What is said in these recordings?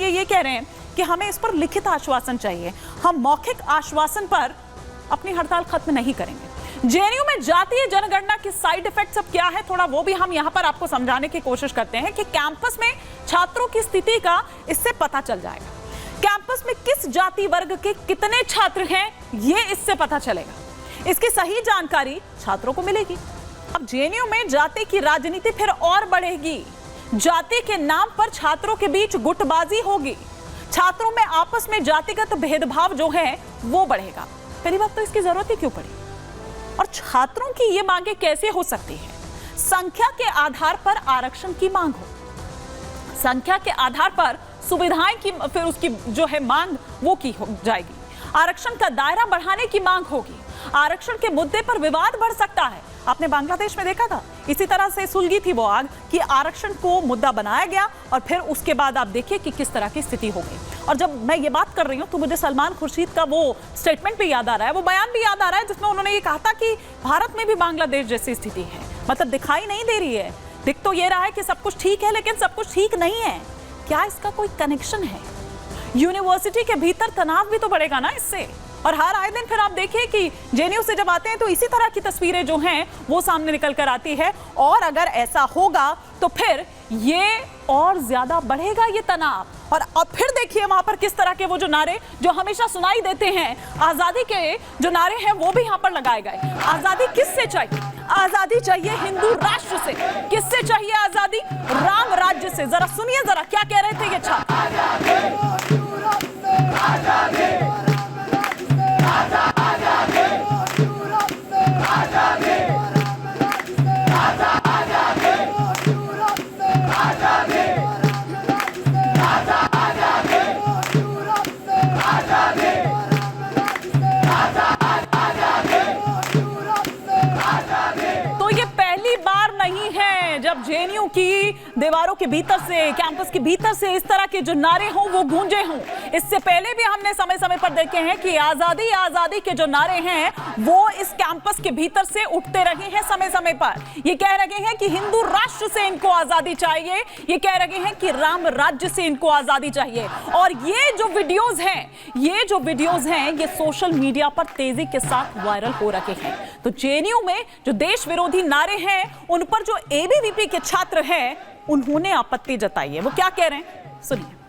ये कह रहे हैं कि हमें इस पर लिखित आश्वासन चाहिए, हम मौखिक आश्वासन पर अपनी हड़ताल खत्म नहीं करेंगे। जेएनयू में जातीय जनगणना के साइड इफेक्ट्स अब क्या है, थोड़ा वो भी हम यहां पर आपको समझाने की कोशिश करते हैं कि कैंपस में छात्रों की स्थिति का इससे पता चल जाएगा। कैंपस में किस जाति वर्ग के कितने छात्र हैं ये इससे पता चलेगा। इसकी सही जानकारी छात्रों को मिलेगी। अब जेएनयू में जाति की राजनीति फिर और बढ़ेगी। जाति के नाम पर छात्रों के बीच गुटबाजी होगी, छात्रों में आपस में जातिगत भेदभाव जो है वो बढ़ेगा। पहली बात तो इसकी जरूरत ही क्यों पड़ी, और छात्रों की ये मांगे कैसे हो सकती है? संख्या के आधार पर आरक्षण की मांग हो, संख्या के आधार पर सुविधाएं की फिर उसकी जो है मांग वो की हो जाएगी। आरक्षण का दायरा बढ़ाने की मांग होगी। आरक्षण के मुद्दे पर विवाद बढ़ सकता है। आपने बांग्लादेश में देखा था, इसी तरह से सुलगी थी वो आग कि आरक्षण को मुद्दा बनाया गया और फिर उसके बाद आप देखिए कि किस तरह की स्थिति हो गई। और जब मैं ये बात कर रही हूँ तो मुझे सलमान खुर्शीद का वो स्टेटमेंट भी याद आ रहा है, वो बयान भी याद आ रहा है जिसमें उन्होंने ये कहा था कि भारत में भी बांग्लादेश जैसी स्थिति है। मतलब दिखाई नहीं दे रही है, दिख तो ये रहा है कि सब कुछ ठीक है लेकिन सब कुछ ठीक नहीं है। क्या इसका कोई कनेक्शन है? यूनिवर्सिटी के भीतर तनाव भी तो बढ़ेगा ना इससे। और हर आए दिन फिर आप देखिए कि जेएनयू से जब आते हैं तो इसी तरह की तस्वीरें जो हैं वो सामने निकल कर आती है। और अगर ऐसा होगा तो फिर ये और ज्यादा बढ़ेगा ये तनाव। और अब फिर देखिए वहां पर किस तरह के वो जो नारे जो हमेशा सुनाई देते हैं, आजादी के जो नारे हैं वो भी यहाँ पर लगाए गए। आजादी किससे चाहिए? आजादी चाहिए हिंदू राष्ट्र से। किससे चाहिए आजादी? राम राज्य से। जरा सुनिए जरा क्या कह रहे थे ये छात्र। जब जेएनयू की दीवारों के भीतर से, कैंपस के भीतर से इस तरह के जो नारे हों वो गूंजे हों। इससे पहले भी हमने समय समय पर देखे हैं कि आजादी आजादी के जो नारे हैं वो इस कैंपस के भीतर से उठते रहे हैं समय समय पर। ये कह रहे हैं कि हिंदू राष्ट्र से इनको आजादी चाहिए, ये कह रहे हैं कि राम राज्य से इनको आजादी चाहिए। और ये जो वीडियोज हैं ये सोशल मीडिया पर तेजी के साथ वायरल हो रहे हैं। तो जेएनयू में जो देश विरोधी नारे हैं उन पर जो एबीवीपी के छात्र हैं उन्होंने आपत्ति जताई है। वो क्या कह रहे हैं सुनिए।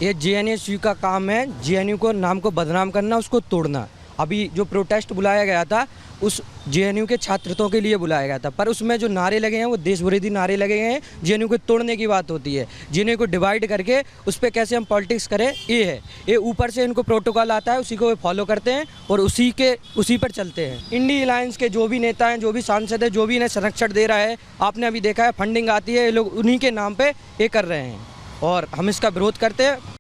ये जेएनयू का काम है, जेएनयू को नाम को बदनाम करना, उसको तोड़ना। अभी जो प्रोटेस्ट बुलाया गया था उस जेएनयू के छात्रों के लिए बुलाया गया था, पर उसमें जो नारे लगे हैं वो देश विरोधी नारे लगे हैं। जेएनयू को तोड़ने की बात होती है, जेएनयू को डिवाइड करके उस पर कैसे हम पॉलिटिक्स करें ये है। ये ऊपर से इनको प्रोटोकॉल आता है, उसी को वे फॉलो करते हैं और उसी पर चलते हैं। इंडी अलायंस के जो भी नेता हैं, जो भी सांसद है, जो भी इन्हें संरक्षण दे रहा है, आपने अभी देखा है फंडिंग आती है, ये लोग उन्हीं के नाम पर ये कर रहे हैं और हम इसका विरोध करते हैं।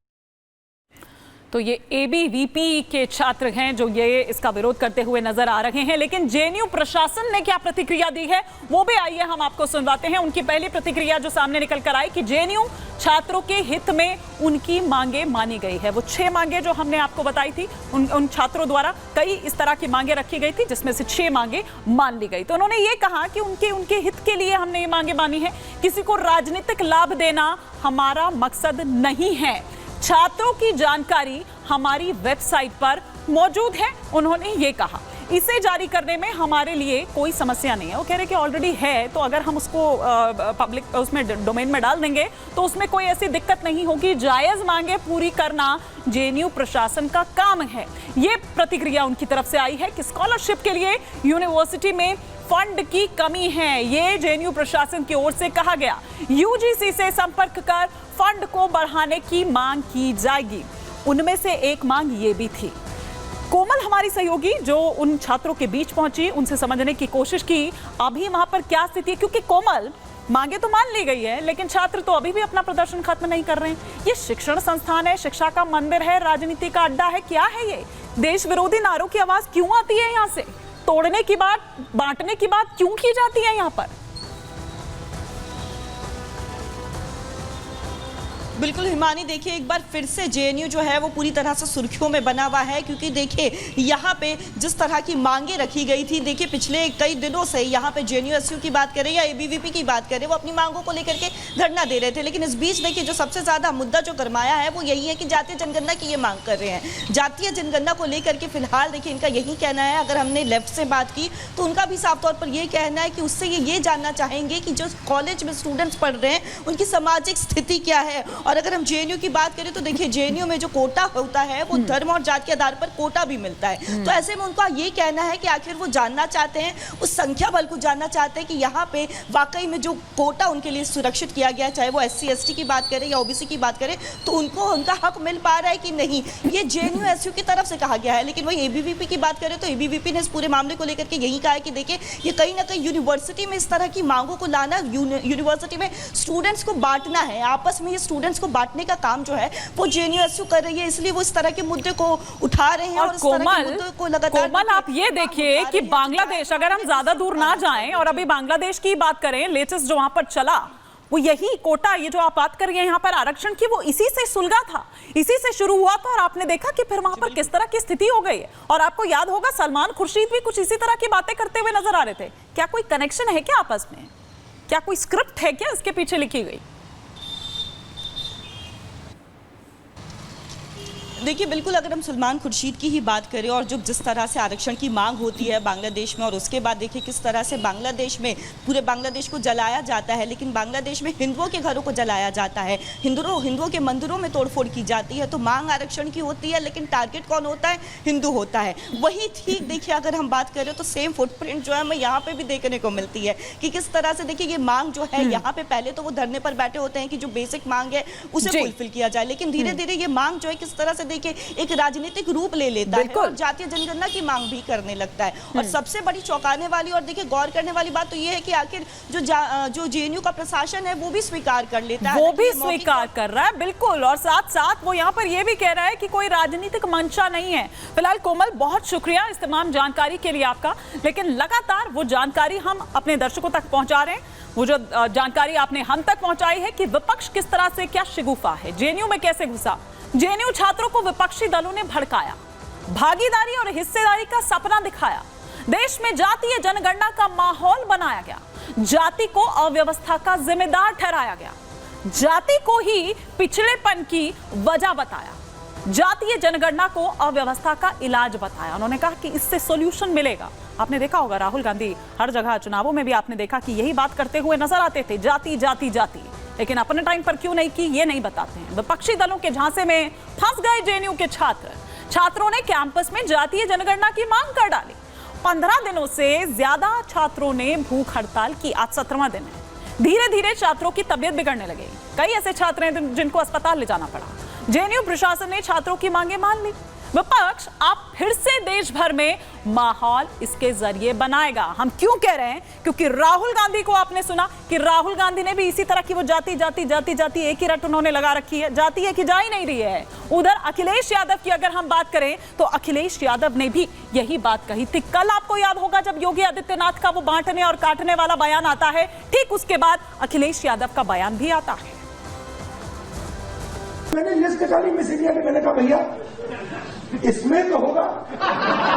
तो ये एबीवीपी के छात्र हैं जो ये इसका विरोध करते हुए नजर आ रहे हैं। लेकिन जेएनयू प्रशासन ने क्या प्रतिक्रिया दी है वो भी आइए हम आपको सुनवाते हैं। उनकी पहली प्रतिक्रिया जो सामने निकल कर आई कि जेएनयू छात्रों के हित में उनकी मांगे मानी गई है। वो 6 मांगे जो हमने आपको बताई थी उन छात्रों द्वारा कई इस तरह की मांगे रखी गई थी जिसमें से 6 मांगे मान ली गई। तो उन्होंने ये कहा कि उनके हित के लिए हमने ये मांगे मानी है, किसी को राजनीतिक लाभ देना हमारा मकसद नहीं है। छात्रों की जानकारी हमारी वेबसाइट पर मौजूद है, उन्होंने ये कहा। इसे जारी करने में हमारे लिए कोई समस्या नहीं है। वो कह रहे कि ऑलरेडी है तो अगर हम उसको पब्लिक उसमें डोमेन में डाल देंगे तो उसमें कोई ऐसी दिक्कत नहीं होगी। जायज मांगे पूरी करना जेएनयू प्रशासन का काम है। ये प्रतिक्रिया उनकी तरफ से आई है कि स्कॉलरशिप के लिए यूनिवर्सिटी में फंड की कमी है, ये जेएनयू प्रशासन की ओर से कहा गया। यूजीसी से संपर्क कर फंड को बढ़ाने की मांग की जाएगी। उनमें से एक मांग ये भी थी। कोमल हमारी सहयोगी जो उन छात्रों के बीच पहुंची, उनसे समझने की कोशिश की अभी वहां पर क्या स्थिति है, क्योंकि कोमल मांगे तो मान ली गई है लेकिन छात्र तो अभी भी अपना प्रदर्शन खत्म नहीं कर रहे हैं। ये शिक्षण संस्थान है, शिक्षा का मंदिर है, राजनीति का अड्डा है, क्या है ये? देश विरोधी नारों की आवाज क्यों आती है यहाँ से? तोड़ने की बात, बांटने की बात क्यों की जाती है यहाँ पर? बिल्कुल हिमानी, देखिए एक बार फिर से जेएनयू जो है वो पूरी तरह से सुर्खियों में बना हुआ है, क्योंकि देखिए यहाँ पे जिस तरह की मांगे रखी गई थी, देखिए पिछले कई दिनों से यहाँ पे जेएनयू की बात करें या एबीवीपी की बात करें, वो अपनी मांगों को लेकर के धरना दे रहे थे। लेकिन इस बीच देखिए जो सबसे ज्यादा मुद्दा जो गरमाया है वो यही है कि जातीय जनगणना की ये मांग कर रहे हैं। जातीय जनगणना को लेकर के फिलहाल देखिए इनका यही कहना है, अगर हमने लेफ्ट से बात की तो उनका भी साफ तौर पर यह कहना है कि उससे ये जानना चाहेंगे कि जो कॉलेज में स्टूडेंट्स पढ़ रहे हैं उनकी सामाजिक स्थिति क्या है। और अगर हम जेएनयू की बात करें तो देखिए जेएनयू में जो कोटा होता है वो धर्म और जाति के आधार पर कोटा भी मिलता है। तो ऐसे में उनका ये कहना है कि आखिर वो जानना चाहते हैं, उस संख्या बल को जानना चाहते हैं कि यहाँ पे वाकई में जो कोटा उनके लिए सुरक्षित किया गया, चाहे वो SC ST की बात करें या OBC की बात करें, तो उनको उनका हक मिल पा रहा है कि नहीं। ये जेएनयू SU की तरफ से कहा गया है। लेकिन वही एबीवीपी की बात करें तो एबीवीपी ने इस पूरे मामले को लेकर के यही कहा है कि देखिए ये कहीं ना कहीं यूनिवर्सिटी में इस तरह की मांगों को लाना, यूनिवर्सिटी में स्टूडेंट्स को बांटना है, आपस में ये स्टूडेंट्स को बांटने का काम जो है वो जेएनयू SU कर रही है। इसलिए वो इस तरह के मुद्दे को उठा रहे हैं और इस तरह के मुद्दों को लगातार। कोमल, आप ये देखिए कि बांग्लादेश, अगर हम ज्यादा दूर ना जाएं और अभी बांग्लादेश की बात करें, लेटेस्ट जो वहां पर चला वो यही कोटा, ये जो आप बात कर रही हैं यहाँ पर आरक्षण की, वो इसी से सुलगा था, इसी से शुरू हुआ था। और आपने देखा कि फिर वहां पर किस तरह की स्थिति हो गई है। और आपको याद होगा सलमान खुर्शीद भी कुछ इसी तरह की बातें करते हुए नजर आ रहे थे। क्या कोई कनेक्शन है क्या आपस में? क्या कोई स्क्रिप्ट है क्या इसके पीछे लिखी गई? देखिए बिल्कुल, अगर हम सलमान खुर्शीद की ही बात करें और जो जिस तरह से आरक्षण की मांग होती है बांग्लादेश में, और उसके बाद देखिए किस तरह से बांग्लादेश में पूरे बांग्लादेश को जलाया जाता है, लेकिन बांग्लादेश में हिंदुओं के घरों को जलाया जाता है, हिंदुओं के मंदिरों में तोड़फोड़ की जाती है। तो मांग आरक्षण की होती है, लेकिन टारगेट कौन होता है? हिंदू होता है। वही ठीक देखिए अगर हम बात करें तो सेम फुटप्रिंट जो है हमें यहाँ पे भी देखने को मिलती है कि किस तरह से देखिए ये मांग जो है यहाँ पे पहले तो वो धरने पर बैठे होते हैं कि जो बेसिक मांग है उसे फुलफिल किया जाए, लेकिन धीरे धीरे ये मांग जो है किस तरह से देखिए एक राजनीतिक रूप ले लेता है और जातीय जनगणना की मांग भी करने लगता है। और सबसे बड़ी चौंकाने वाली और देखिए गौर करने वाली बात तो ये है कि आखिर जो जेएनयू का प्रशासन है वो भी स्वीकार कर लेता है, वो भी स्वीकार कर रहा है, बिल्कुल। और साथ साथ वो यहाँ पर ये भी कह रहा है कि कोई राजनीतिक मंशा नहीं है। फिलहाल कोमल, बहुत शुक्रिया इस तमाम जानकारी के लिए आपका, लेकिन लगातार वो जानकारी हम अपने दर्शकों तक पहुंचा रहे हैं। वो जो जानकारी आपने हम तक पहुंचाई है कि विपक्ष किस तरह से क्या शिगुफा है, जेएनयू में कैसे घुसा, जेएनयू छात्रों को विपक्षी दलों ने भड़काया, भागीदारी और हिस्सेदारी का सपना दिखाया, देश में जातीय जनगणना का माहौल बनाया गया, जाति को अव्यवस्था का जिम्मेदार ठहराया गया, जाति को ही पिछड़ेपन की वजह बताया, जातीय जनगणना को अव्यवस्था का इलाज बताया। उन्होंने कहा कि इससे सॉल्यूशन मिलेगा। आपने देखा होगा राहुल गांधी हर जगह चुनावों में भी आपने देखा कि यही बात करते हुए नजर आते थे, जाति जाति जाति, लेकिन अपने टाइम पर क्यों नहीं की ये नहीं बताते हैं। विपक्षी दलों के झांसे में फंस गए जेएनयू के छात्रों ने कैंपस में जातीय जनगणना की मांग कर डाली। 15 दिनों से ज्यादा छात्रों ने भूख हड़ताल की, आज 17वां दिन है। धीरे धीरे छात्रों की तबीयत बिगड़ने लगी, कई ऐसे छात्र हैं जिनको अस्पताल ले जाना पड़ा। जेएनयू प्रशासन ने छात्रों की मांगे मान ली। विपक्ष आप फिर से देश भर में माहौल इसके जरिए बनाएगा। हम क्यों कह रहे हैं? क्योंकि राहुल गांधी को आपने सुना कि राहुल गांधी ने भी इसी तरह की वो जाति जाति जाति जाति एक ही रट उन्होंने लगा रखी है, जाति एक ही जा ही नहीं रही है। उधर अखिलेश यादव की अगर हम बात करें तो अखिलेश यादव ने भी यही बात कही थी। कल आपको याद होगा जब योगी आदित्यनाथ का वो बांटने और काटने वाला बयान आता है, ठीक उसके बाद अखिलेश यादव का बयान भी आता है। मैंने लिस्ट निकाली मिसिंग में, मैंने कहा भैया इसमें तो होगा,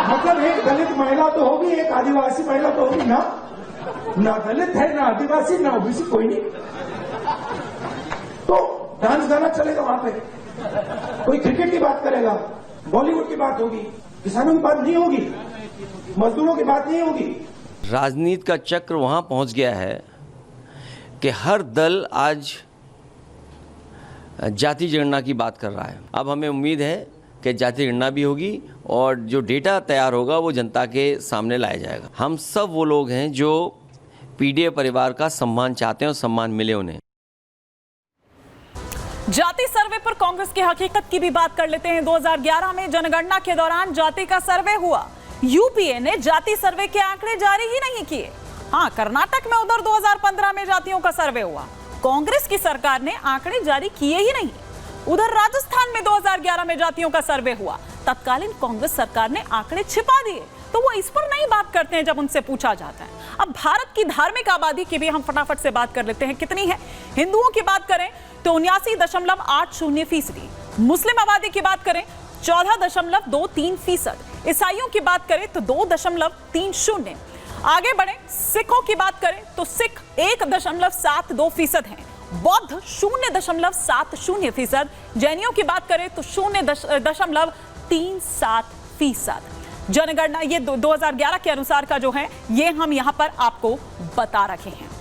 मतलब एक दलित महिला तो होगी, एक आदिवासी महिला तो होगी ना दलित है ना आदिवासी ना ओबीसी, कोई नहीं। तो डांस गाना चलेगा वहां पे, कोई क्रिकेट की बात करेगा, बॉलीवुड की बात होगी, किसानों की बात नहीं होगी, मजदूरों की बात नहीं होगी। राजनीति का चक्र वहां पहुंच गया है कि हर दल आज जाति जनगणना की बात कर रहा है। अब हमें उम्मीद है कि जाति गणना भी होगी और जो डेटा तैयार होगा वो जनता के सामने लाया जाएगा। हम सब वो लोग हैं जो पीडीए परिवार का सम्मान चाहते हैं और सम्मान मिले उन्हें। जाति सर्वे पर कांग्रेस की हकीकत की भी बात कर लेते हैं। 2011 में जनगणना के दौरान जाति का सर्वे हुआ, यूपीए ने जाति सर्वे के आंकड़े जारी ही नहीं किए। हाँ, कर्नाटक में उधर 2015 में जातियों का सर्वे हुआ, कांग्रेस की सरकार ने आंकड़े जारी किए ही नहीं। उधर राजस्थान में 2011 में जातियों का सर्वे हुआ, तत्कालीन कांग्रेस सरकार ने आंकड़े छिपा दिए। तो वो इस पर नहीं बात करते हैं जब उनसे पूछा जाता है। अब भारत की धार्मिक आबादी की भी हम फटाफट से बात कर लेते हैं, कितनी है। हिंदुओं की बात करें तो 79.80%, मुस्लिम आबादी की बात करें 14.23%, ईसाइयों की बात करें तो 2.30%, आगे बढ़े सिखों की बात करें तो सिख 1.72% हैं, बौद्ध 0.70%, जैनियों की बात करें तो 0.37%। जनगणना ये 2011 के अनुसार का जो है ये हम यहां पर आपको बता रहे हैं।